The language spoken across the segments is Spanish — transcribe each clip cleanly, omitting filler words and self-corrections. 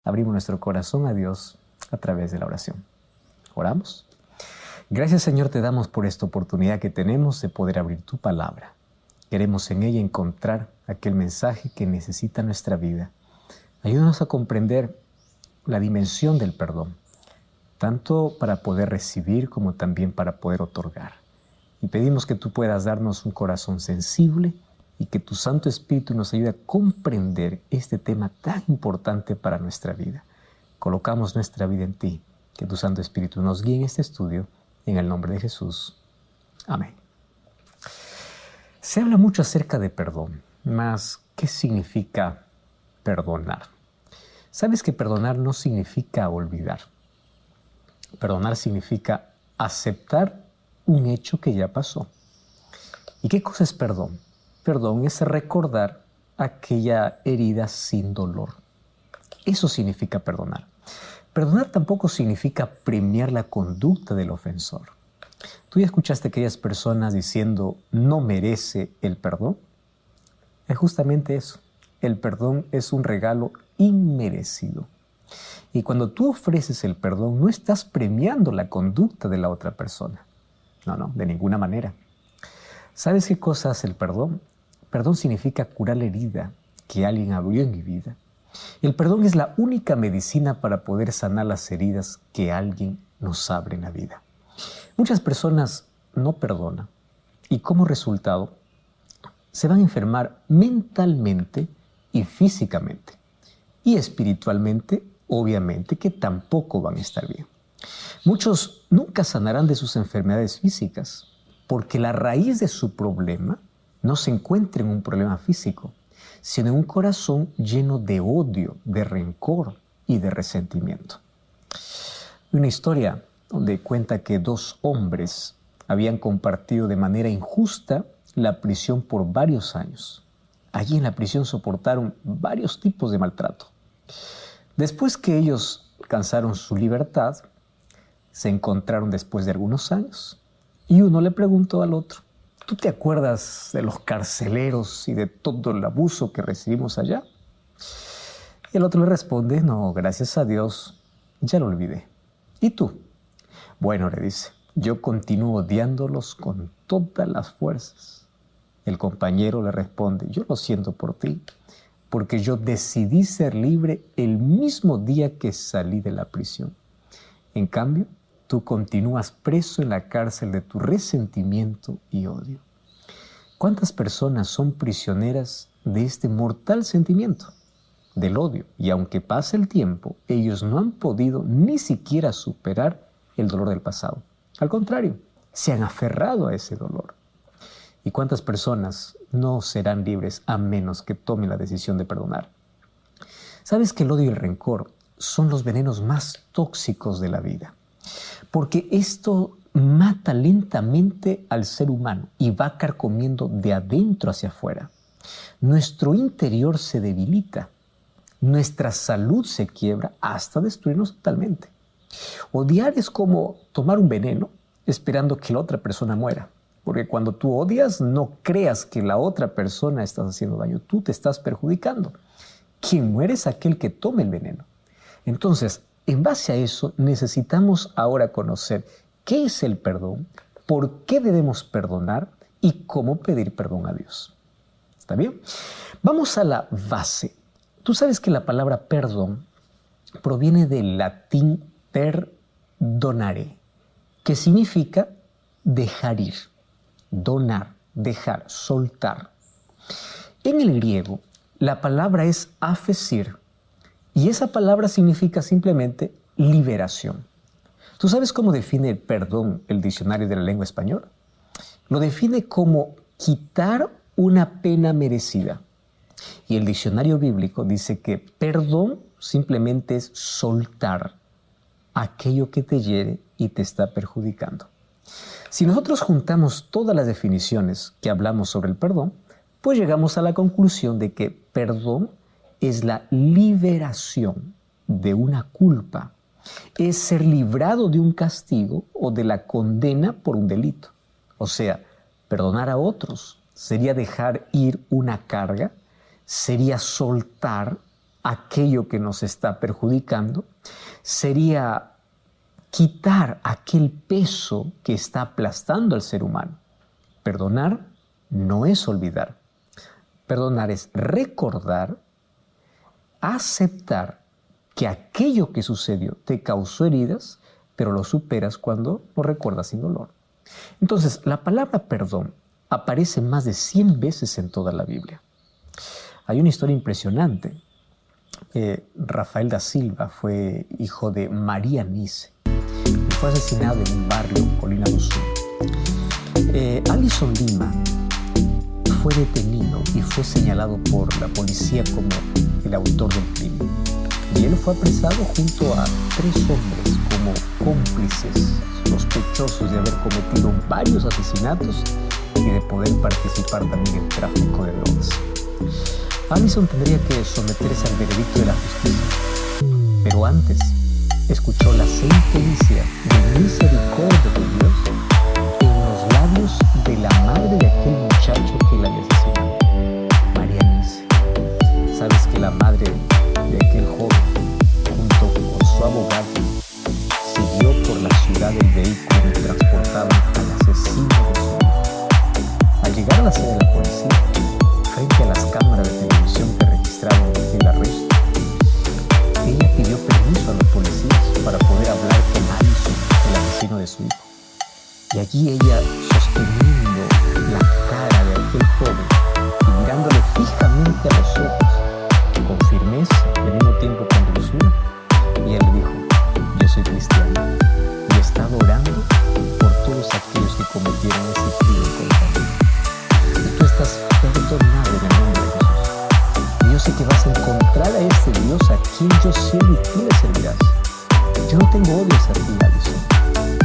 abrimos nuestro corazón a Dios a través de la oración. ¿Oramos? Gracias, Señor, te damos por esta oportunidad que tenemos de poder abrir tu palabra. Queremos en ella encontrar aquel mensaje que necesita nuestra vida. Ayúdanos a comprender la dimensión del perdón, tanto para poder recibir como también para poder otorgar. Y pedimos que tú puedas darnos un corazón sensible y que tu Santo Espíritu nos ayude a comprender este tema tan importante para nuestra vida. Colocamos nuestra vida en ti. Que tu Santo Espíritu nos guíe en este estudio. En el nombre de Jesús. Amén. Se habla mucho acerca de perdón, mas ¿qué significa perdonar? ¿Sabes que perdonar no significa olvidar? Perdonar significa aceptar un hecho que ya pasó. ¿Y qué cosa es perdón? Perdón es recordar aquella herida sin dolor. Eso significa perdonar. Perdonar tampoco significa premiar la conducta del ofensor. ¿Tú ya escuchaste a aquellas personas diciendo no merece el perdón? Es justamente eso. El perdón es un regalo inmerecido. Y cuando tú ofreces el perdón, no estás premiando la conducta de la otra persona. No, de ninguna manera. ¿Sabes qué cosa hace el perdón? Perdón significa curar la herida que alguien abrió en mi vida. El perdón es la única medicina para poder sanar las heridas que alguien nos abre en la vida. Muchas personas no perdonan y como resultado se van a enfermar mentalmente y físicamente. Y espiritualmente, obviamente, que tampoco van a estar bien. Muchos nunca sanarán de sus enfermedades físicas porque la raíz de su problema no se encuentra en un problema físico, sino en un corazón lleno de odio, de rencor y de resentimiento. Una historia donde cuenta que dos hombres habían compartido de manera injusta la prisión por varios años. Allí en la prisión soportaron varios tipos de maltrato. Después que ellos alcanzaron su libertad, se encontraron después de algunos años y uno le preguntó al otro: ¿tú te acuerdas de los carceleros y de todo el abuso que recibimos allá? Y el otro le responde: no, gracias a Dios, ya lo olvidé. ¿Y tú? Bueno, le dice, yo continúo odiándolos con todas las fuerzas. El compañero le responde: yo lo siento por ti, porque yo decidí ser libre el mismo día que salí de la prisión. En cambio, tú continúas preso en la cárcel de tu resentimiento y odio. ¿Cuántas personas son prisioneras de este mortal sentimiento, del odio? Y aunque pase el tiempo, ellos no han podido ni siquiera superar el dolor del pasado. Al contrario, se han aferrado a ese dolor. ¿Y cuántas personas no serán libres a menos que tomen la decisión de perdonar? ¿Sabes que el odio y el rencor son los venenos más tóxicos de la vida? Porque esto mata lentamente al ser humano y va carcomiendo de adentro hacia afuera. Nuestro interior se debilita, nuestra salud se quiebra hasta destruirnos totalmente. Odiar es como tomar un veneno esperando que la otra persona muera. Porque cuando tú odias, no creas que la otra persona está haciendo daño, tú te estás perjudicando. Quien muere es aquel que toma el veneno. Entonces, en base a eso, necesitamos ahora conocer qué es el perdón, por qué debemos perdonar y cómo pedir perdón a Dios. ¿Está bien? Vamos a la base. Tú sabes que la palabra perdón proviene del latín perdonare, que significa dejar ir, donar, dejar, soltar. En el griego, la palabra es afesir, y esa palabra significa simplemente liberación. ¿Tú sabes cómo define el perdón el diccionario de la lengua española? Lo define como quitar una pena merecida. Y el diccionario bíblico dice que perdón simplemente es soltar aquello que te hiere y te está perjudicando. Si nosotros juntamos todas las definiciones que hablamos sobre el perdón, pues llegamos a la conclusión de que perdón es la liberación de una culpa, es ser librado de un castigo o de la condena por un delito. O sea, perdonar a otros sería dejar ir una carga, sería soltar aquello que nos está perjudicando, sería quitar aquel peso que está aplastando al ser humano. Perdonar no es olvidar. Perdonar es recordar, aceptar que aquello que sucedió te causó heridas, pero lo superas cuando lo recuerdas sin dolor. Entonces, la palabra perdón aparece más de 100 veces en toda la Biblia. Hay una historia impresionante. Rafael da Silva fue hijo de María Nice y fue asesinado en un barrio, Colina do Sul. Alison Lima fue detenido y fue señalado por la policía como el autor del crimen. Y él fue apresado junto a 3 hombres como cómplices, sospechosos de haber cometido varios asesinatos y de poder participar también en el tráfico de drogas. Alison tendría que someterse al veredicto de la justicia, pero antes escuchó la sentencia de misericordia de Dios en los labios de la madre de aquel muchacho que la había asesinado, María Nice. Sabes que la madre de aquel joven, junto con su abogado, siguió por la ciudad del vehículo y transportaban al asesino de su hijo. Al llegar a la sede de la policía, frente a las cámaras de televisión que registraban el arresto, ella pidió permiso a los policías para poder hablar con Alison, el asesino de su hijo. Y allí ella, sosteniendo la cara de aquel joven y mirándole fijamente a los ojos, con firmeza y al mismo tiempo con dulzura, y él le dijo: yo soy cristiano y he estado orando por todos aquellos que cometieron ese crimen contra mí. Y tú estás perdonado en el nombre de Jesús. Y yo sé que vas a encontrar a ese Dios a quien yo sirvo y tú le servirás. Yo no tengo odio hacia ti, Alison.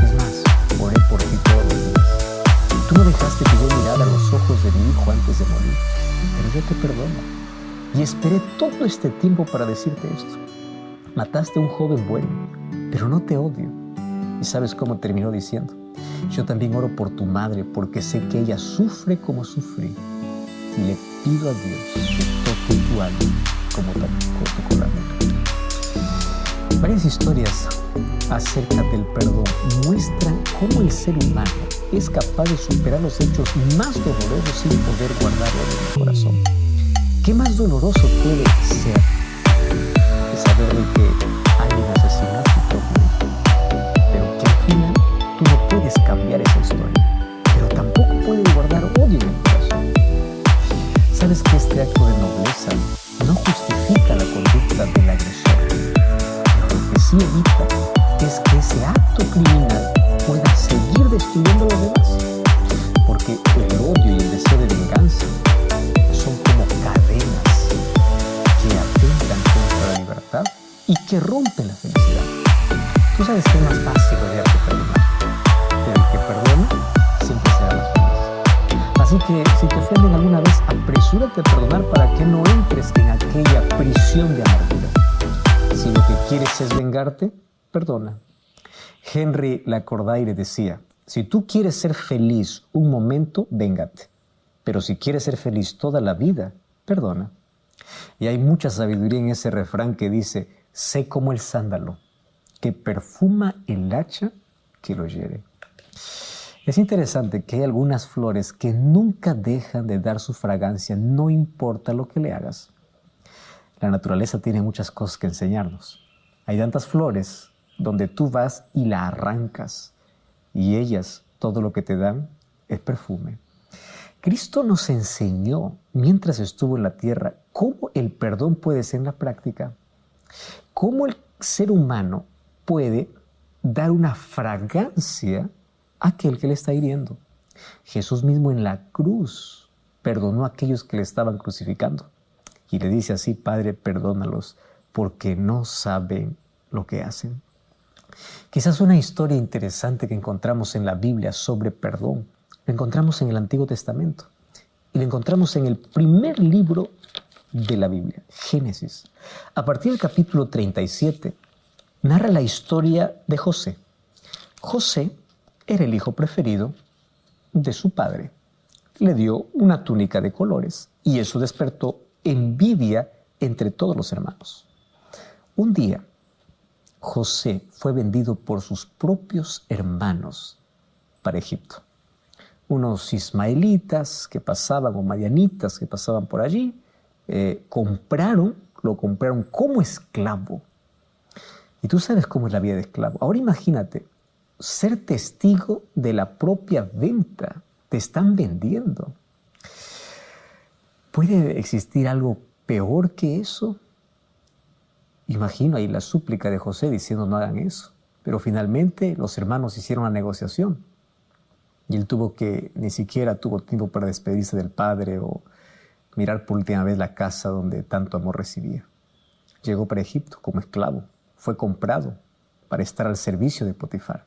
Es más, oré por ti todos los días. Tú no dejaste que yo mirara a los ojos de mi hijo antes de morir, pero yo te perdono. Y esperé todo este tiempo para decirte esto. Mataste a un joven bueno, pero no te odio. ¿Y sabes cómo terminó diciendo? Yo también oro por tu madre porque sé que ella sufre como sufrí. Y le pido a Dios que toque tu alma como tocó la mía. Varias historias acerca del perdón muestran cómo el ser humano es capaz de superar los hechos más dolorosos sin poder guardarlo en el corazón. ¿Qué más doloroso puede ser que saber de que alguien asesinó a tu propio hijo? Pero que al final tú no puedes cambiar esa historia, pero tampoco puedes guardar odio en el corazón. ¿Sabes que este acto de nobleza no justifica la conducta del agresor? Pero lo que sí evita es que ese acto criminal pueda seguir destruyendo a los demás. Porque el odio y el deseo de venganza son como cadenas que atentan contra la libertad y que rompen la felicidad. Tú sabes que es más fácil odiar que perdonar, pero el que perdona siempre será más feliz. Así que si te ofenden alguna vez, apresúrate a perdonar para que no entres en aquella prisión de amargura. Si lo que quieres es vengarte, perdona. Henry Lacordaire decía: si tú quieres ser feliz un momento, véngate. Pero si quieres ser feliz toda la vida, perdona. Y hay mucha sabiduría en ese refrán que dice: sé como el sándalo, que perfuma el hacha que lo hiere. Es interesante que hay algunas flores que nunca dejan de dar su fragancia, no importa lo que le hagas. La naturaleza tiene muchas cosas que enseñarnos. Hay tantas flores donde tú vas y la arrancas, y ellas, todo lo que te dan es perfume. Cristo nos enseñó, mientras estuvo en la tierra, cómo el perdón puede ser en la práctica, cómo el ser humano puede dar una fragancia a aquel que le está hiriendo. Jesús mismo en la cruz perdonó a aquellos que le estaban crucificando y le dice así: Padre, perdónalos porque no saben lo que hacen. Quizás una historia interesante que encontramos en la Biblia sobre perdón la encontramos en el Antiguo Testamento y la encontramos en el primer libro de la Biblia, Génesis. A partir del capítulo 37 narra la historia de José. José era el hijo preferido de su padre. Le dio una túnica de colores y eso despertó envidia entre todos los hermanos. Un día, José fue vendido por sus propios hermanos para Egipto. Unos ismaelitas que pasaban, o madianitas que pasaban por allí, lo compraron como esclavo. Y tú sabes cómo es la vida de esclavo. Ahora imagínate, ser testigo de la propia venta. Te están vendiendo. ¿Puede existir algo peor que eso? Imagino ahí la súplica de José diciendo no hagan eso. Pero finalmente los hermanos hicieron la negociación. Y él ni siquiera tuvo tiempo para despedirse del padre o mirar por última vez la casa donde tanto amor recibía. Llegó para Egipto como esclavo. Fue comprado para estar al servicio de Potifar.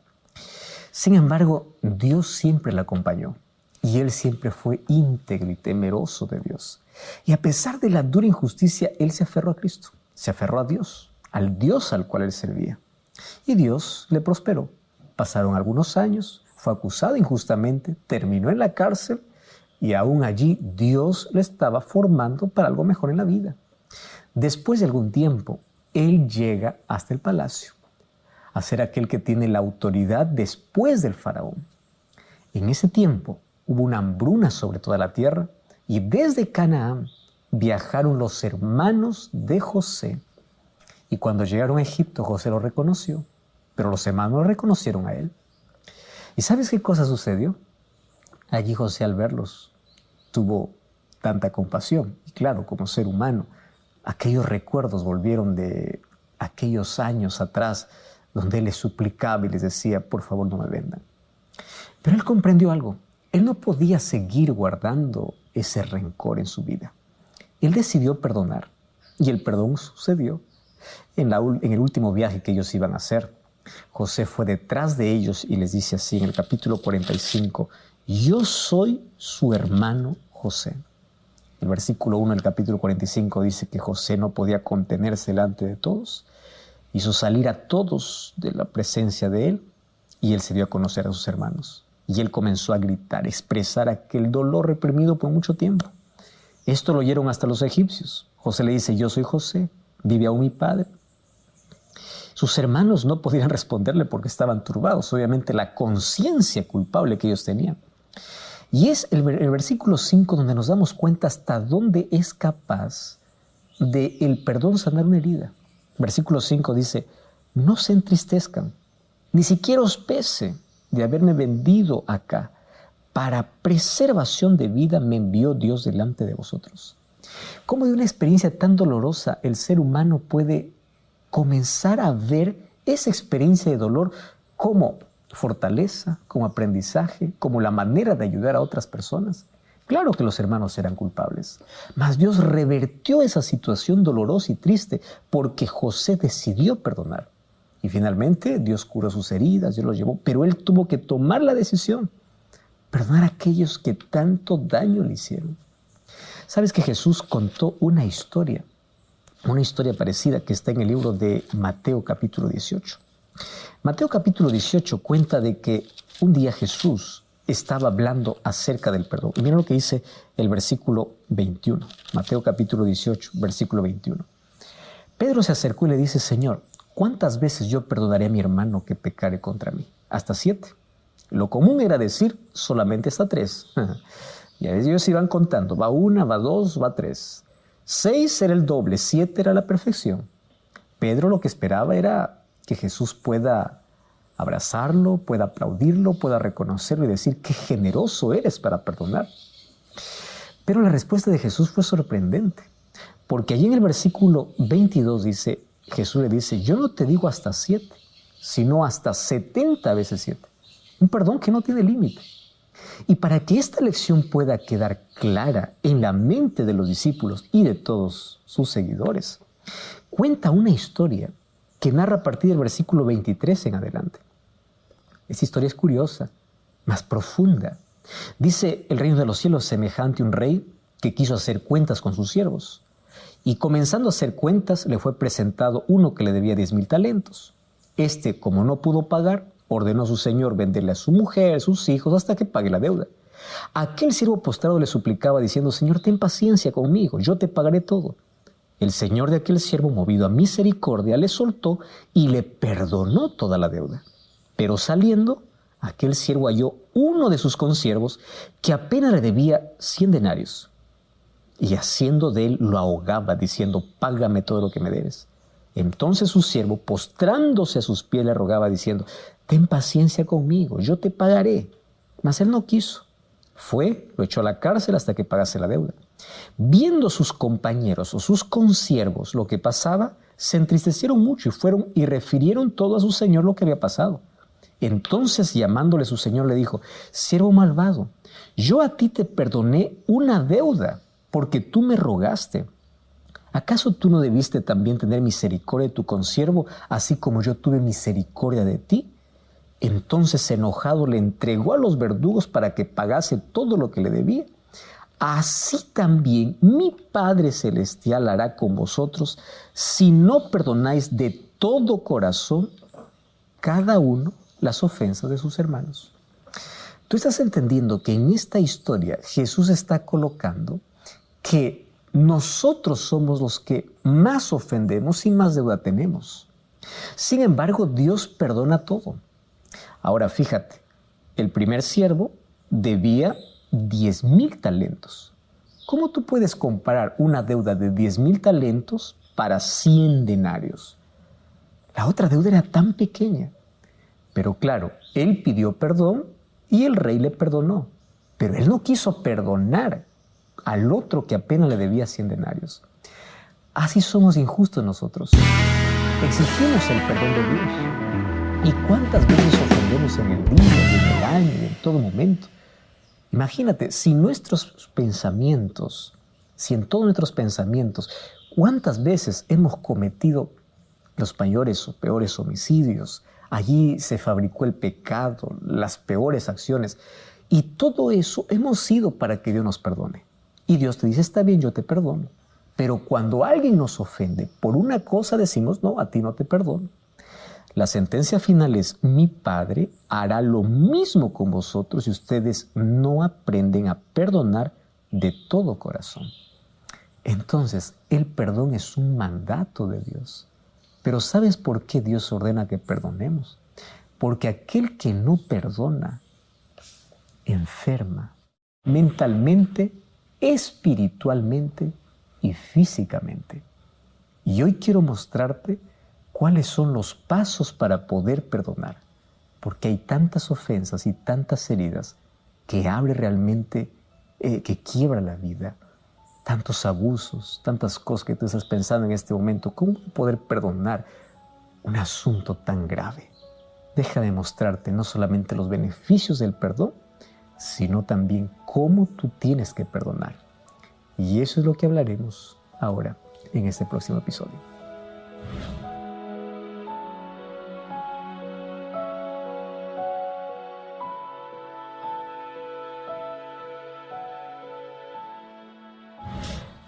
Sin embargo, Dios siempre le acompañó. Y él siempre fue íntegro y temeroso de Dios. Y a pesar de la dura injusticia, él se aferró a Cristo. Se aferró a Dios, al Dios al cual él servía. Y Dios le prosperó. Pasaron algunos años, fue acusado injustamente, terminó en la cárcel y aún allí Dios lo estaba formando para algo mejor en la vida. Después de algún tiempo, él llega hasta el palacio a ser aquel que tiene la autoridad después del faraón. En ese tiempo hubo una hambruna sobre toda la tierra y desde Canaán viajaron los hermanos de José. Y cuando llegaron a Egipto, José lo reconoció, pero los hermanos lo reconocieron a él. ¿Y sabes qué cosa sucedió? Allí José, al verlos, tuvo tanta compasión. Y claro, como ser humano, aquellos recuerdos volvieron de aquellos años atrás donde él les suplicaba y les decía, por favor no me vendan. Pero él comprendió algo. Él no podía seguir guardando ese rencor en su vida. Él decidió perdonar y el perdón sucedió en el último viaje que ellos iban a hacer. José fue detrás de ellos y les dice así en el capítulo 45, yo soy su hermano José. El versículo 1 del capítulo 45 dice que José no podía contenerse delante de todos, hizo salir a todos de la presencia de él y él se dio a conocer a sus hermanos. Y él comenzó a gritar, a expresar aquel dolor reprimido por mucho tiempo. Esto lo oyeron hasta los egipcios. José le dice, yo soy José, ¿vive aún mi padre? Sus hermanos no podían responderle porque estaban turbados, obviamente la conciencia culpable que ellos tenían. Y es el versículo 5 donde nos damos cuenta hasta dónde es capaz de el perdón sanar una herida. Versículo 5 dice, no se entristezcan, ni siquiera os pese de haberme vendido acá. Para preservación de vida me envió Dios delante de vosotros. ¿Cómo de una experiencia tan dolorosa el ser humano puede comenzar a ver esa experiencia de dolor como fortaleza, como aprendizaje, como la manera de ayudar a otras personas? Claro que los hermanos eran culpables, mas Dios revertió esa situación dolorosa y triste porque José decidió perdonar. Y finalmente Dios curó sus heridas, Dios los llevó, pero él tuvo que tomar la decisión, perdonar a aquellos que tanto daño le hicieron. ¿Sabes que Jesús contó una historia parecida que está en el libro de Mateo capítulo 18? Mateo capítulo 18 cuenta de que un día Jesús estaba hablando acerca del perdón. Y mira lo que dice el versículo 21. Mateo capítulo 18, versículo 21. Pedro se acercó y le dice, Señor, ¿cuántas veces yo perdonaré a mi hermano que pecare contra mí? Hasta 7. Lo común era decir solamente hasta 3. Y ellos iban contando, va 1, va 2, va 3. 6 era el doble, 7 era la perfección. Pedro lo que esperaba era que Jesús pueda abrazarlo, pueda aplaudirlo, pueda reconocerlo y decir qué generoso eres para perdonar. Pero la respuesta de Jesús fue sorprendente, porque allí en el versículo 22 dice, Jesús le dice, yo no te digo hasta 7, sino hasta 70 veces 7. Un perdón que no tiene límite. Y para que esta lección pueda quedar clara en la mente de los discípulos y de todos sus seguidores, cuenta una historia que narra a partir del versículo 23 en adelante. Esta historia es curiosa, más profunda. Dice, el reino de los cielos semejante a un rey que quiso hacer cuentas con sus siervos. Y comenzando a hacer cuentas, le fue presentado uno que le debía 10,000 talentos. Este, como no pudo pagar, ordenó a su señor venderle a su mujer, sus hijos, hasta que pague la deuda. Aquel siervo postrado le suplicaba diciendo, Señor, ten paciencia conmigo, yo te pagaré todo. El señor de aquel siervo, movido a misericordia, le soltó y le perdonó toda la deuda. Pero saliendo, aquel siervo halló uno de sus consiervos que apenas le debía 100 denarios. Y haciendo de él lo ahogaba, diciendo: págame todo lo que me debes. Entonces su siervo, postrándose a sus pies, le rogaba, diciendo: ten paciencia conmigo, yo te pagaré. Mas él no quiso. Fue, lo echó a la cárcel hasta que pagase la deuda. Viendo sus compañeros o sus consiervos lo que pasaba, se entristecieron mucho y fueron y refirieron todo a su señor lo que había pasado. Entonces, llamándole su señor, le dijo: siervo malvado, yo a ti te perdoné una deuda, porque tú me rogaste. ¿Acaso tú no debiste también tener misericordia de tu consiervo, así como yo tuve misericordia de ti? Entonces, enojado, le entregó a los verdugos para que pagase todo lo que le debía. Así también mi Padre Celestial hará con vosotros, si no perdonáis de todo corazón cada uno las ofensas de sus hermanos. Tú estás entendiendo que en esta historia Jesús está colocando que nosotros somos los que más ofendemos y más deuda tenemos. Sin embargo, Dios perdona todo. Ahora fíjate, el primer siervo debía 10,000 talentos. ¿Cómo tú puedes comparar una deuda de 10,000 talentos para 100 denarios? La otra deuda era tan pequeña. Pero claro, él pidió perdón y el rey le perdonó. Pero él no quiso perdonar al otro que apenas le debía 100 denarios. Así somos injustos nosotros. Exigimos el perdón de Dios. ¿Y cuántas veces ofendemos en el día, y en el año, y en todo momento? Imagínate, si en todos nuestros pensamientos, ¿cuántas veces hemos cometido los mayores o peores homicidios? Allí se fabricó el pecado, las peores acciones. Y todo eso hemos sido para que Dios nos perdone. Y Dios te dice: está bien, yo te perdono. Pero cuando alguien nos ofende por una cosa, decimos: no, a ti no te perdono. La sentencia final es: mi Padre hará lo mismo con vosotros si ustedes no aprenden a perdonar de todo corazón. Entonces, el perdón es un mandato de Dios. Pero ¿sabes por qué Dios ordena que perdonemos? Porque aquel que no perdona enferma mentalmente, espiritualmente y físicamente. Y hoy quiero mostrarte cuáles son los pasos para poder perdonar, porque hay tantas ofensas y tantas heridas que abre realmente, que quiebra la vida, tantos abusos, tantas cosas que tú estás pensando en este momento. ¿Cómo poder perdonar un asunto tan grave? Déjame mostrarte no solamente los beneficios del perdón, sino también cómo tú tienes que perdonar. Y eso es lo que hablaremos ahora en este próximo episodio.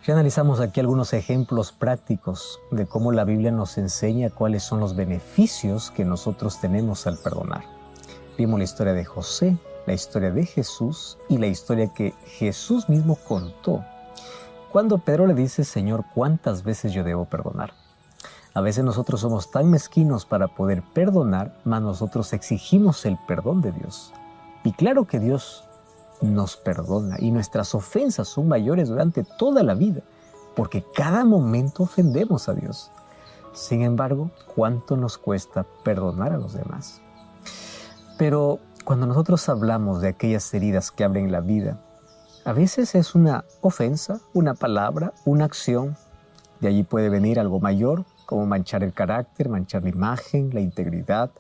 Ya analizamos aquí algunos ejemplos prácticos de cómo la Biblia nos enseña cuáles son los beneficios que nosotros tenemos al perdonar. Vimos la historia de José, la historia de Jesús y la historia que Jesús mismo contó. Cuando Pedro le dice: Señor, ¿cuántas veces yo debo perdonar? A veces nosotros somos tan mezquinos para poder perdonar, mas nosotros exigimos el perdón de Dios. Y claro que Dios nos perdona y nuestras ofensas son mayores durante toda la vida, porque cada momento ofendemos a Dios. Sin embargo, ¿cuánto nos cuesta perdonar a los demás? Pero cuando nosotros hablamos de aquellas heridas que abren la vida, a veces es una ofensa, una palabra, una acción. De allí puede venir algo mayor, como manchar el carácter, manchar la imagen, la integridad.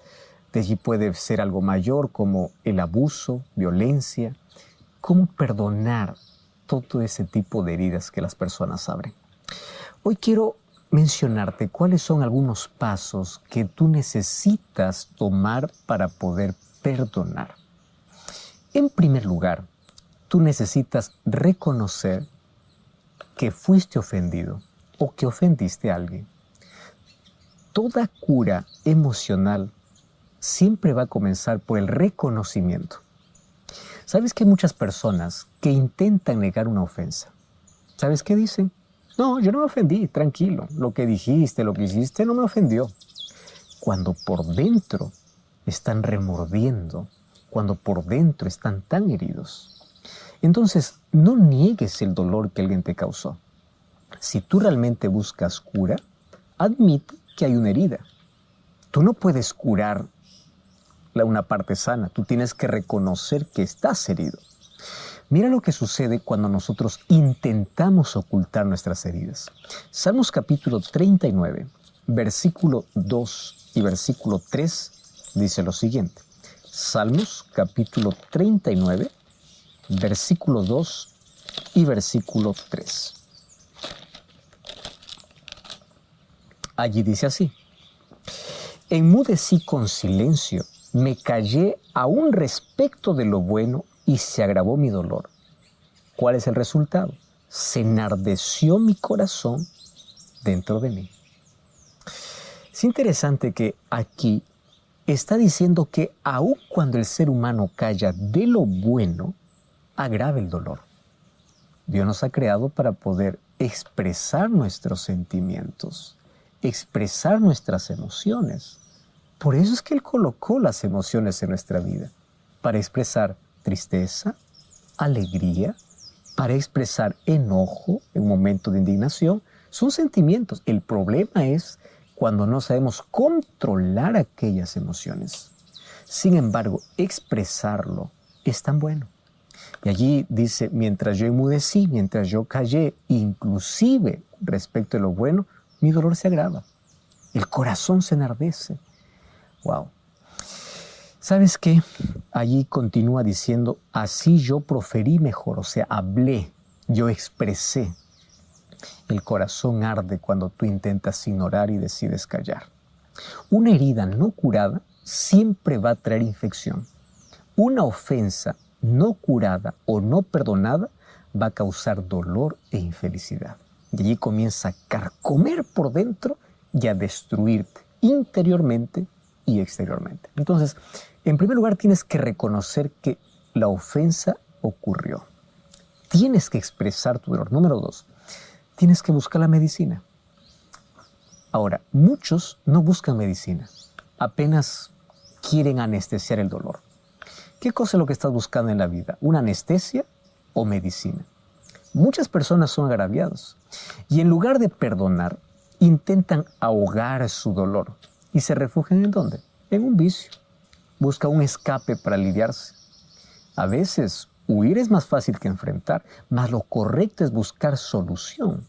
De allí puede ser algo mayor, como el abuso, violencia. ¿Cómo perdonar todo ese tipo de heridas que las personas abren? Hoy quiero mencionarte cuáles son algunos pasos que tú necesitas tomar para poder perdonar. En primer lugar, tú necesitas reconocer que fuiste ofendido o que ofendiste a alguien. Toda cura emocional siempre va a comenzar por el reconocimiento. ¿Sabes que hay muchas personas que intentan negar una ofensa? ¿Sabes qué dicen? No, yo no me ofendí, tranquilo. Lo que dijiste, lo que hiciste no me ofendió. Cuando por dentro están remordiendo, cuando por dentro están tan heridos. Entonces, no niegues el dolor que alguien te causó. Si tú realmente buscas cura, admite que hay una herida. Tú no puedes curar una parte sana, tú tienes que reconocer que estás herido. Mira lo que sucede cuando nosotros intentamos ocultar nuestras heridas. Salmos capítulo 39, versículo 2 y versículo 3 dice lo siguiente. Salmos capítulo 39, versículo 2 y versículo 3. Allí dice así: enmudecí con silencio, me callé aún respecto de lo bueno y se agravó mi dolor. ¿Cuál es el resultado? Se enardeció mi corazón dentro de mí. Es interesante que aquí está diciendo que aun cuando el ser humano calla de lo bueno, agrava el dolor. Dios nos ha creado para poder expresar nuestros sentimientos, expresar nuestras emociones. Por eso es que Él colocó las emociones en nuestra vida, para expresar tristeza, alegría, para expresar enojo en un momento de indignación. Son sentimientos. El problema es cuando no sabemos controlar aquellas emociones. Sin embargo, expresarlo es tan bueno. Y allí dice, mientras yo enmudecí, mientras yo callé, inclusive respecto de lo bueno, mi dolor se agrava. El corazón se enardece. Wow. ¿Sabes qué? Allí continúa diciendo, así yo proferí mejor, o sea, hablé, yo expresé. El corazón arde cuando tú intentas ignorar y decides callar. Una herida no curada siempre va a traer infección. Una ofensa no curada o no perdonada va a causar dolor e infelicidad. Y allí comienza a carcomer por dentro y a destruirte interiormente y exteriormente. Entonces, en primer lugar, tienes que reconocer que la ofensa ocurrió. Tienes que expresar tu dolor. Número 2, tienes que buscar la medicina. Ahora, muchos no buscan medicina. Apenas quieren anestesiar el dolor. ¿Qué cosa es lo que estás buscando en la vida? ¿Una anestesia o medicina? Muchas personas son agraviados y en lugar de perdonar, intentan ahogar su dolor y se refugian ¿en dónde? En un vicio. Busca un escape para aliviarse. A veces, huir es más fácil que enfrentar, mas lo correcto es buscar solución.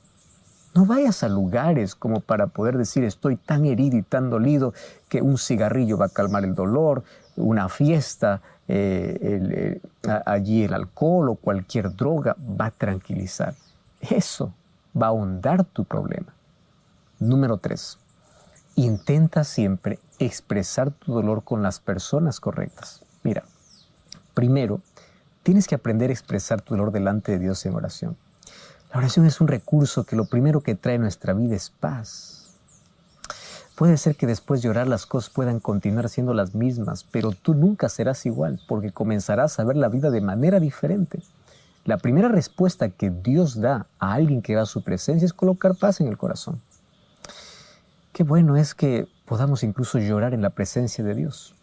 No vayas a lugares como para poder decir estoy tan herido y tan dolido que un cigarrillo va a calmar el dolor, una fiesta, allí el alcohol o cualquier droga va a tranquilizar. Eso va a ahondar tu problema. Número 3, intenta siempre expresar tu dolor con las personas correctas. Mira, primero, tienes que aprender a expresar tu dolor delante de Dios en oración. La oración es un recurso que lo primero que trae a nuestra vida es paz. Puede ser que después de orar las cosas puedan continuar siendo las mismas, pero tú nunca serás igual porque comenzarás a ver la vida de manera diferente. La primera respuesta que Dios da a alguien que va a su presencia es colocar paz en el corazón. Qué bueno es que podamos incluso llorar en la presencia de Dios.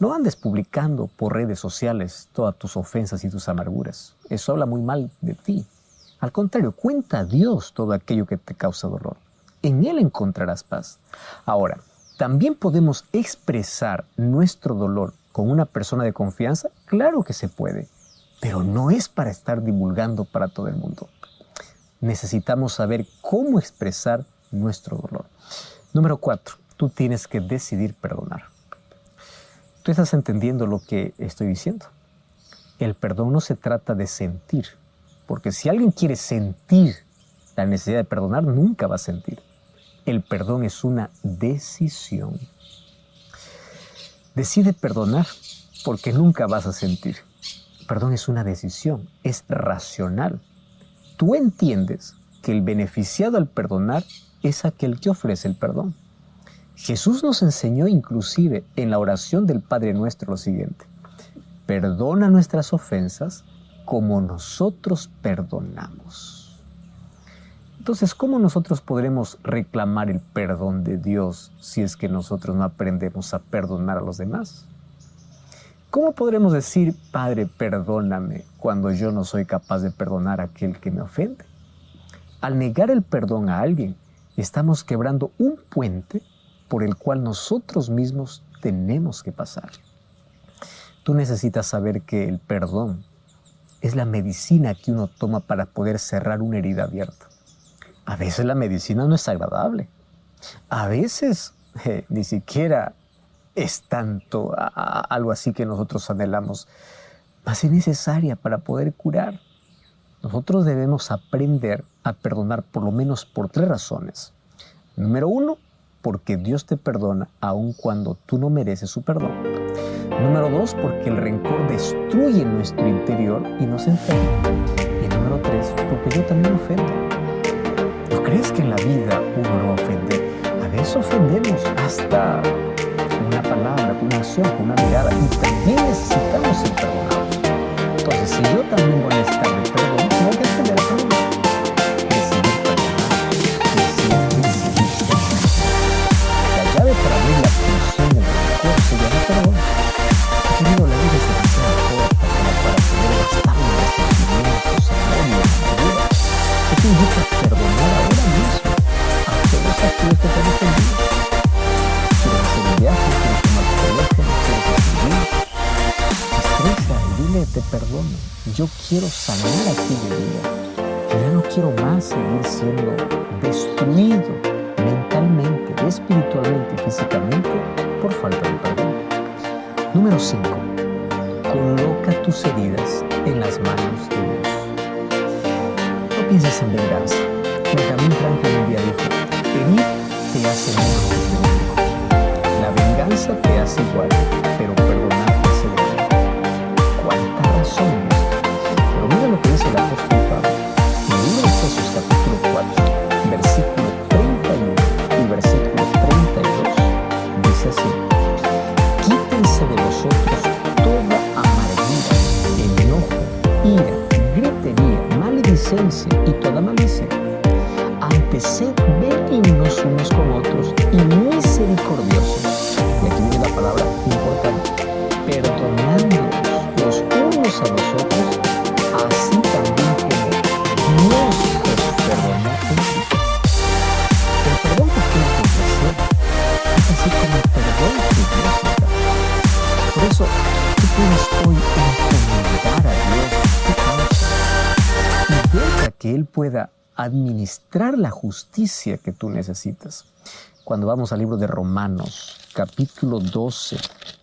No andes publicando por redes sociales todas tus ofensas y tus amarguras. Eso habla muy mal de ti. Al contrario, cuenta a Dios todo aquello que te causa dolor. En Él encontrarás paz. Ahora, ¿también podemos expresar nuestro dolor con una persona de confianza? Claro que se puede, pero no es para estar divulgando para todo el mundo. Necesitamos saber cómo expresar nuestro dolor. Número 4, tú tienes que decidir perdonar. ¿Tú estás entendiendo lo que estoy diciendo? El perdón no se trata de sentir, porque si alguien quiere sentir la necesidad de perdonar, nunca va a sentir. El perdón es una decisión. Decide perdonar porque nunca vas a sentir. El perdón es una decisión, es racional. Tú entiendes que el beneficiado al perdonar es aquel que ofrece el perdón. Jesús nos enseñó inclusive en la oración del Padre Nuestro lo siguiente: perdona nuestras ofensas como nosotros perdonamos. Entonces, ¿cómo nosotros podremos reclamar el perdón de Dios si es que nosotros no aprendemos a perdonar a los demás? ¿Cómo podremos decir, Padre, perdóname, cuando yo no soy capaz de perdonar a aquel que me ofende? Al negar el perdón a alguien, estamos quebrando un puente por el cual nosotros mismos tenemos que pasar. Tú necesitas saber que el perdón es la medicina que uno toma para poder cerrar una herida abierta. A veces la medicina no es agradable. A veces ni siquiera es tanto algo así que nosotros anhelamos, mas es necesaria para poder curar. Nosotros debemos aprender a perdonar por lo menos por 3 razones. Número 1, porque Dios te perdona aun cuando tú no mereces su perdón. Número 2, porque el rencor destruye nuestro interior y nos enferma. Y número 3, porque yo también ofendo. ¿No crees que en la vida uno no ofende? A veces ofendemos hasta con una palabra, con una acción, con una mirada, y también necesitamos ser perdonados. Entonces, si yo también voy a estar de perdón, tengo que aprender a perdonar. Decidir perdonar, decidir perdonar. La llave para abrir la función del rencor se llama perdón. Querido, la vida es demasiado corta para poder gastarme en resentimientos, amor y amargura. Yo te invito a perdonar ahora mismo a todos aquellos que te han ofendido. ¿Quieres hacer un viaje? ¿Quieres tomar tu teléfono? ¿Quieres escribir? Expresa y dile, te perdono. Yo quiero sanar aquella herida. Yo ya no quiero más seguir siendo destruido mentalmente, espiritualmente y físicamente por falta de perdón. Número 5. Coloca tus heridas en las manos de Dios. No pienses en venganza. Benjamin Franklin un día dijo, herir te hace menos auténtico. La venganza te hace igual, pero perdonar te hace débil. ¿Cuánta razón? Pero mira lo que dice el apóstol Pablo. En el libro de Efesios capítulo 4, versículo 31 y versículo 32, dice así. Quítense de vosotros toda amargura, enojo, ira, gritería, maledicencia y toda malicia. Antes sed benignos unos con otros y misericordiosos. Y aquí viene la palabra importante. Perdonándonos los unos a los otros, así también como Dios os perdonó en Cristo. El perdón que tienes que ofrecer es así como el perdón que Dios nos da. Por eso, tú puedes hoy encomendar a Dios tu causa y deja que Él pueda administrar la justicia que tú necesitas. Cuando vamos al libro de Romanos, capítulo 12,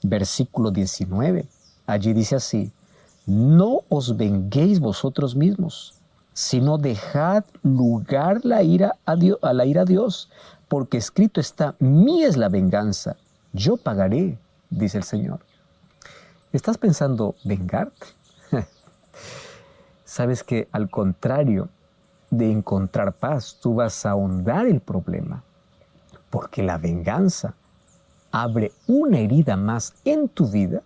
versículo 19, allí dice así, no os venguéis vosotros mismos, sino dejad lugar a la ira a Dios, porque escrito está, mía es la venganza, yo pagaré, dice el Señor. ¿Estás pensando vengarte? Sabes que al contrario de encontrar paz, tú vas a ahondar el problema, porque la venganza abre una herida más en tu vida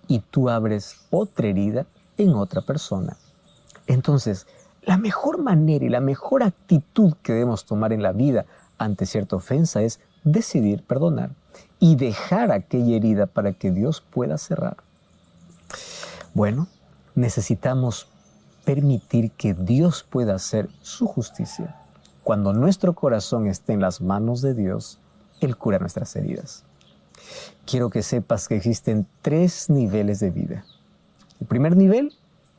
y tú abres otra herida en otra persona. Entonces, la mejor manera y la mejor actitud que debemos tomar en la vida ante cierta ofensa es decidir perdonar y dejar aquella herida para que Dios pueda cerrar. Bueno, necesitamos permitir que Dios pueda hacer su justicia. Cuando nuestro corazón esté en las manos de Dios, Él cura nuestras heridas. Quiero que sepas que existen 3 niveles de vida. El primer nivel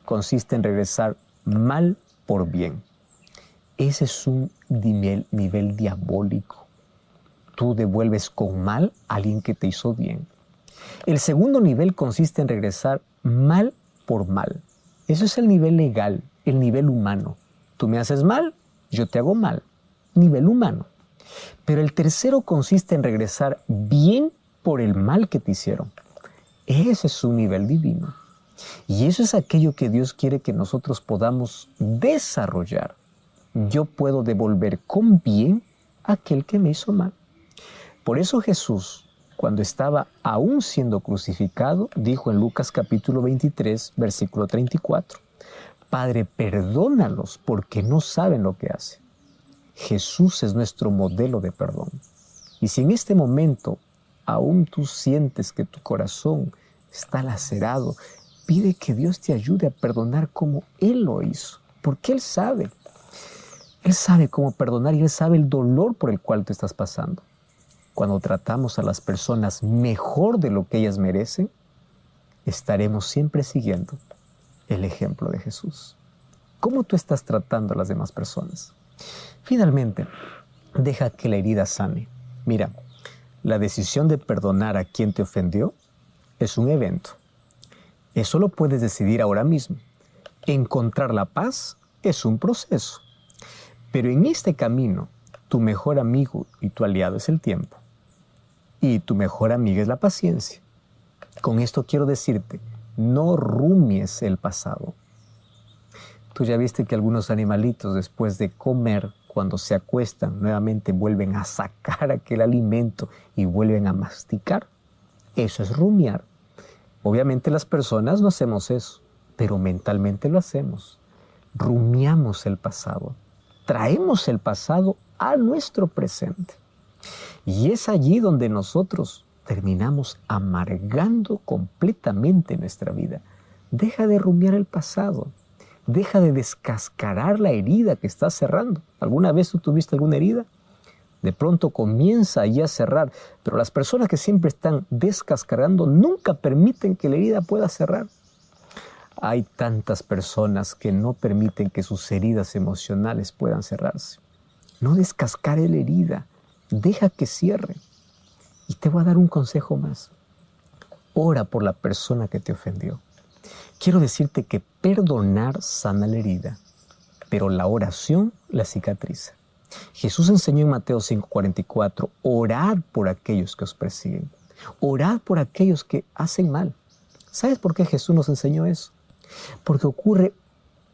consiste en regresar mal por bien. Ese es un nivel diabólico. Tú devuelves con mal a alguien que te hizo bien. El segundo nivel consiste en regresar mal por mal. Eso es el nivel legal, el nivel humano. Tú me haces mal, yo te hago mal. Nivel humano. Pero el tercero consiste en regresar bien por el mal que te hicieron. Ese es un nivel divino. Y eso es aquello que Dios quiere que nosotros podamos desarrollar. Yo puedo devolver con bien a aquel que me hizo mal. Por eso Jesús, cuando estaba aún siendo crucificado, dijo en Lucas capítulo 23, versículo 34, Padre, perdónalos porque no saben lo que hacen. Jesús es nuestro modelo de perdón. Y si en este momento aún tú sientes que tu corazón está lacerado, pide que Dios te ayude a perdonar como Él lo hizo, porque Él sabe. Él sabe cómo perdonar y Él sabe el dolor por el cual tú estás pasando. Cuando tratamos a las personas mejor de lo que ellas merecen, estaremos siempre siguiendo el ejemplo de Jesús. ¿Cómo tú estás tratando a las demás personas? Finalmente, deja que la herida sane. Mira, la decisión de perdonar a quien te ofendió es un evento. Eso lo puedes decidir ahora mismo. Encontrar la paz es un proceso. Pero en este camino, tu mejor amigo y tu aliado es el tiempo. Y tu mejor amiga es la paciencia. Con esto quiero decirte, no rumies el pasado. Tú ya viste que algunos animalitos después de comer, cuando se acuestan, nuevamente vuelven a sacar aquel alimento y vuelven a masticar. Eso es rumiar. Obviamente las personas no hacemos eso, pero mentalmente lo hacemos. Rumiamos el pasado. Traemos el pasado a nuestro presente. Y es allí donde nosotros terminamos amargando completamente nuestra vida. Deja de rumiar el pasado. Deja de descascarar la herida que estás cerrando. ¿Alguna vez tú tuviste alguna herida? De pronto comienza ya a cerrar, pero las personas que siempre están descascarando nunca permiten que la herida pueda cerrar. Hay tantas personas que no permiten que sus heridas emocionales puedan cerrarse. No descascare la herida, deja que cierre. Y te voy a dar un consejo más. Ora por la persona que te ofendió. Quiero decirte que perdonar sana la herida, pero la oración la cicatriza. Jesús enseñó en Mateo 5:44, orad por aquellos que os persiguen. Orad por aquellos que hacen mal. ¿Sabes por qué Jesús nos enseñó eso? Porque ocurre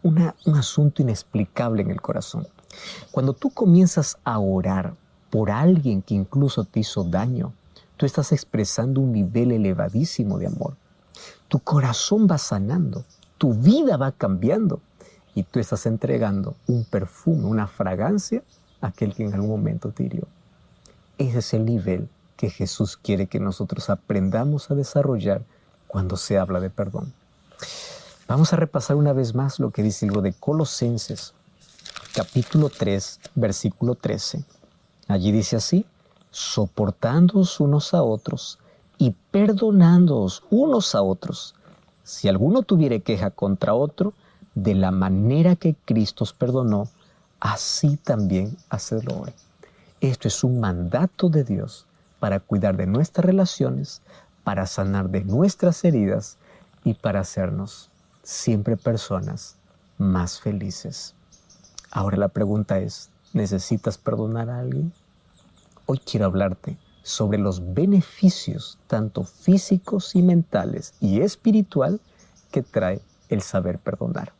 un asunto inexplicable en el corazón. Cuando tú comienzas a orar por alguien que incluso te hizo daño, tú estás expresando un nivel elevadísimo de amor. Tu corazón va sanando, tu vida va cambiando y tú estás entregando un perfume, una fragancia a aquel que en algún momento te hirió. Ese es el nivel que Jesús quiere que nosotros aprendamos a desarrollar cuando se habla de perdón. Vamos a repasar una vez más lo que dice el libro de Colosenses, capítulo 3, versículo 13. Allí dice así, soportándoos unos a otros y perdonándoos unos a otros, si alguno tuviere queja contra otro, de la manera que Cristo os perdonó, así también hacedlo hoy. Esto es un mandato de Dios para cuidar de nuestras relaciones, para sanar de nuestras heridas y para hacernos siempre personas más felices. Ahora la pregunta es, ¿necesitas perdonar a alguien? Hoy quiero hablarte sobre los beneficios tanto físicos y mentales y espiritual que trae el saber perdonar.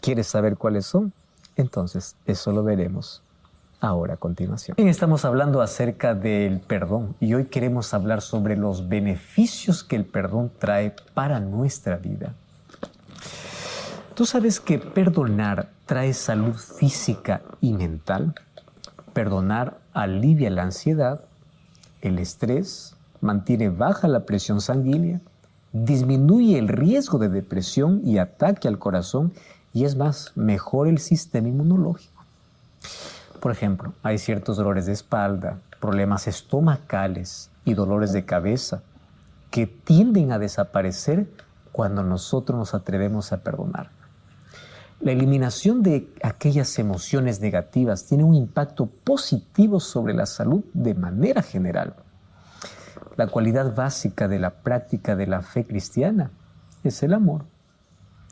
¿Quieres saber cuáles son? Entonces, eso lo veremos ahora a continuación. Bien, estamos hablando acerca del perdón y hoy queremos hablar sobre los beneficios que el perdón trae para nuestra vida. ¿Tú sabes que perdonar trae salud física y mental? Perdonar alivia la ansiedad, el estrés, mantiene baja la presión sanguínea, disminuye el riesgo de depresión y ataque al corazón y es más, mejora el sistema inmunológico. Por ejemplo, hay ciertos dolores de espalda, problemas estomacales y dolores de cabeza que tienden a desaparecer cuando nosotros nos atrevemos a perdonar. La eliminación de aquellas emociones negativas tiene un impacto positivo sobre la salud de manera general. La cualidad básica de la práctica de la fe cristiana es el amor.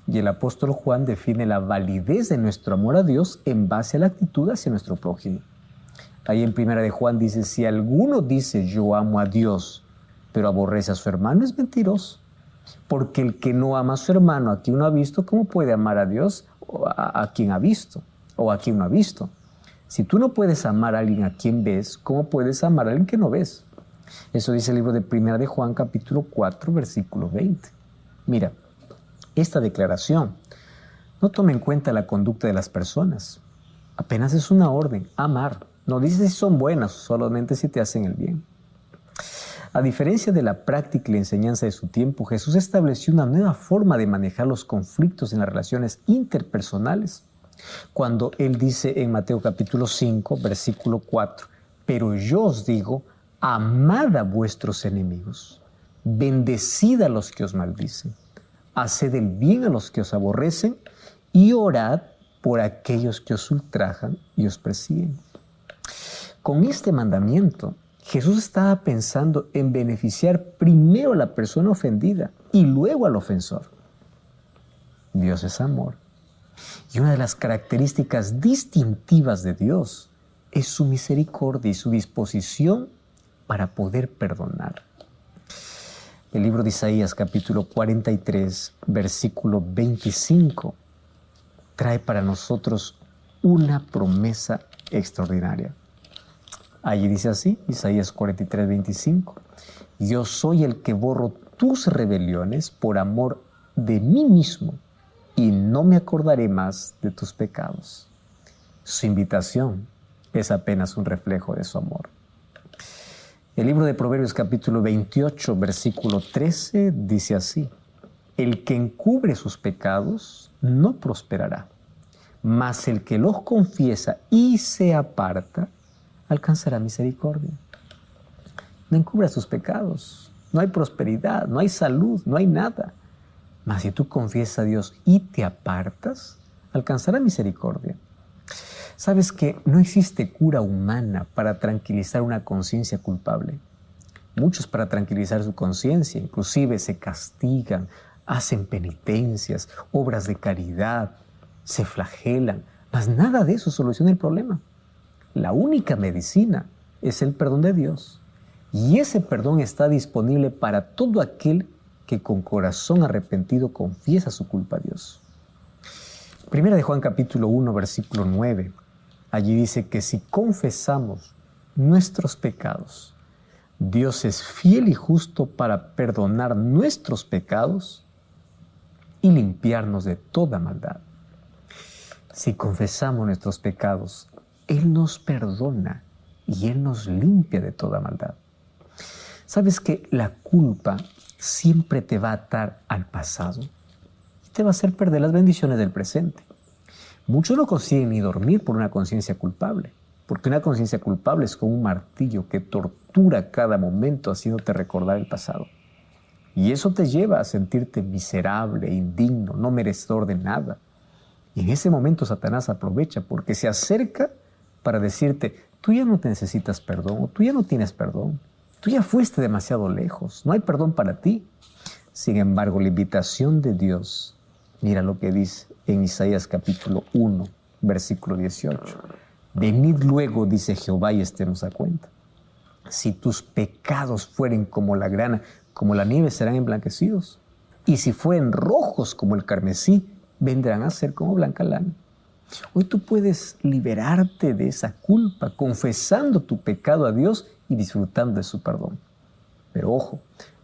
Y el apóstol Juan define la validez de nuestro amor a Dios en base a la actitud hacia nuestro prójimo. Ahí en primera de Juan dice, si alguno dice yo amo a Dios, pero aborrece a su hermano, es mentiroso. Porque el que no ama a su hermano a quien no ha visto, ¿cómo puede amar a Dios a quien ha visto o a quien no ha visto? Si tú no puedes amar a alguien a quien ves, ¿cómo puedes amar a alguien que no ves? Eso dice el libro de primera de Juan, capítulo 4, versículo 20. Mira, esta declaración no toma en cuenta la conducta de las personas. Apenas es una orden, amar. No dice si son buenas, solamente si te hacen el bien. A diferencia de la práctica y la enseñanza de su tiempo, Jesús estableció una nueva forma de manejar los conflictos en las relaciones interpersonales. Cuando Él dice en Mateo capítulo 5, versículo 4, pero yo os digo, amad a vuestros enemigos, bendecid a los que os maldicen, haced el bien a los que os aborrecen y orad por aquellos que os ultrajan y os persiguen. Con este mandamiento, Jesús estaba pensando en beneficiar primero a la persona ofendida y luego al ofensor. Dios es amor. Y una de las características distintivas de Dios es su misericordia y su disposición para poder perdonar. El libro de Isaías, capítulo 43, versículo 25, trae para nosotros una promesa extraordinaria. Allí dice así, Isaías 43, 25, yo soy el que borro tus rebeliones por amor de mí mismo y no me acordaré más de tus pecados. Su invitación es apenas un reflejo de su amor. El libro de Proverbios capítulo 28, versículo 13 dice así, el que encubre sus pecados no prosperará, mas el que los confiesa y se aparta alcanzará misericordia. No encubras tus pecados, no hay prosperidad, no hay salud, no hay nada. Mas si tú confiesas a Dios y te apartas, alcanzará misericordia. ¿Sabes que no existe cura humana para tranquilizar una conciencia culpable? Muchos para tranquilizar su conciencia, inclusive se castigan, hacen penitencias, obras de caridad, se flagelan, mas nada de eso soluciona el problema. La única medicina es el perdón de Dios. Y ese perdón está disponible para todo aquel que con corazón arrepentido confiesa su culpa a Dios. Primera de Juan capítulo 1, versículo 9. Allí dice que si confesamos nuestros pecados, Dios es fiel y justo para perdonar nuestros pecados y limpiarnos de toda maldad. Si confesamos nuestros pecados, Él nos perdona y Él nos limpia de toda maldad. ¿Sabes que la culpa siempre te va a atar al pasado y te va a hacer perder las bendiciones del presente? Muchos no consiguen ni dormir por una conciencia culpable, porque una conciencia culpable es como un martillo que tortura cada momento haciéndote recordar el pasado. Y eso te lleva a sentirte miserable, indigno, no merecedor de nada. Y en ese momento Satanás aprovecha porque se acerca para decirte, tú ya no te necesitas perdón, o tú ya no tienes perdón, tú ya fuiste demasiado lejos, no hay perdón para ti. Sin embargo, la invitación de Dios, mira lo que dice en Isaías capítulo 1, versículo 18. Venid luego, dice Jehová, y estemos a cuenta. Si tus pecados fueren como la grana, como la nieve serán emblanquecidos. Y si fueren rojos como el carmesí, vendrán a ser como blanca lana. Hoy tú puedes liberarte de esa culpa confesando tu pecado a Dios y disfrutando de su perdón. Pero ojo,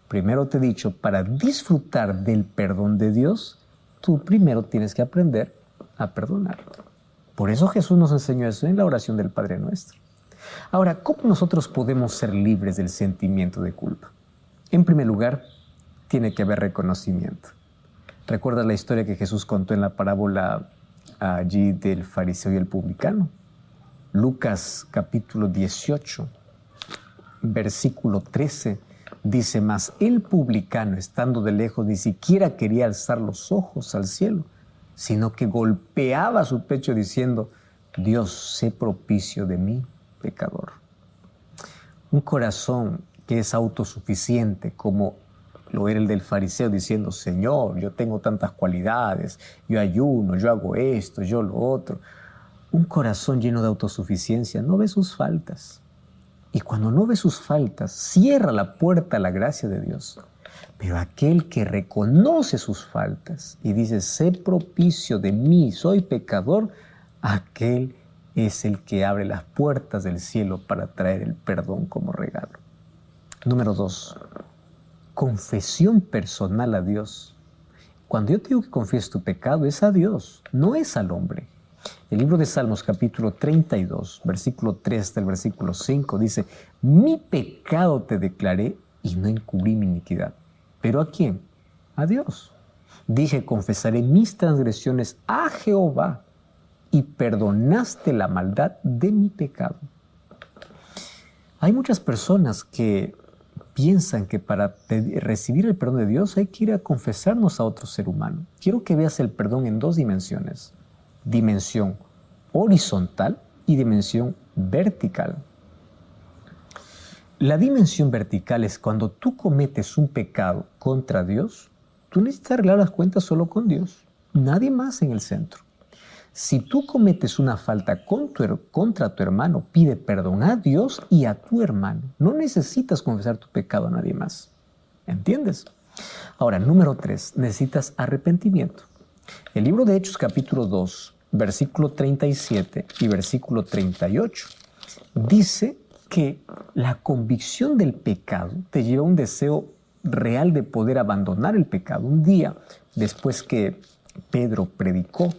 primero te he dicho, para disfrutar del perdón de Dios, tú primero tienes que aprender a perdonar. Por eso Jesús nos enseñó eso en la oración del Padre Nuestro. Ahora, ¿cómo nosotros podemos ser libres del sentimiento de culpa? En primer lugar, tiene que haber reconocimiento. ¿Recuerdas la historia que Jesús contó en la parábola allí del fariseo y el publicano? Lucas capítulo 18, versículo 13, dice, mas el publicano, estando de lejos, ni siquiera quería alzar los ojos al cielo, sino que golpeaba su pecho diciendo, Dios, sé propicio de mí, pecador. Un corazón que es autosuficiente, como lo era el del fariseo, diciendo, Señor, yo tengo tantas cualidades, yo ayuno, yo hago esto, yo lo otro. Un corazón lleno de autosuficiencia no ve sus faltas. Y cuando no ve sus faltas, cierra la puerta a la gracia de Dios. Pero aquel que reconoce sus faltas y dice, sé propicio de mí, soy pecador, aquel es el que abre las puertas del cielo para traer el perdón como regalo. Número 2, confesión personal a Dios. Cuando yo te digo que confieses tu pecado, es a Dios, no es al hombre. El libro de Salmos, capítulo 32, versículo 3 del versículo 5, dice: mi pecado te declaré y no encubrí mi iniquidad. ¿Pero a quién? A Dios. Dije: confesaré mis transgresiones a Jehová, y perdonaste la maldad de mi pecado. Hay muchas personas que piensan que para recibir el perdón de Dios hay que ir a confesarnos a otro ser humano. Quiero que veas el perdón en dos dimensiones: dimensión horizontal y dimensión vertical. La dimensión vertical es cuando tú cometes un pecado contra Dios, tú necesitas arreglar las cuentas solo con Dios, nadie más en el centro. Si tú cometes una falta contra tu hermano, pide perdón a Dios y a tu hermano. No necesitas confesar tu pecado a nadie más. ¿Entiendes? Ahora, número 3, necesitas arrepentimiento. El libro de Hechos, capítulo 2, versículo 37 y versículo 38, dice que la convicción del pecado te lleva a un deseo real de poder abandonar el pecado. Un día, después que Pedro predicó,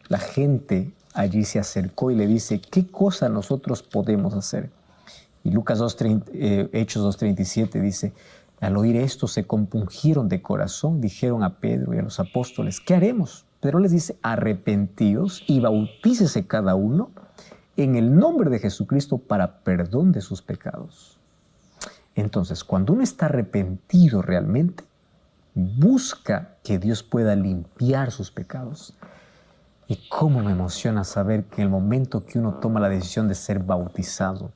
la gente allí se acercó y le dice: ¿qué cosa nosotros podemos hacer? Y Hechos 2:37 dice: al oír esto se compungieron de corazón, dijeron a Pedro y a los apóstoles: ¿qué haremos? Pedro les dice: arrepentíos y bautícese cada uno en el nombre de Jesucristo para perdón de sus pecados. Entonces, cuando uno está arrepentido realmente, busca que Dios pueda limpiar sus pecados. Y cómo me emociona saber que en el momento que uno toma la decisión de ser bautizado,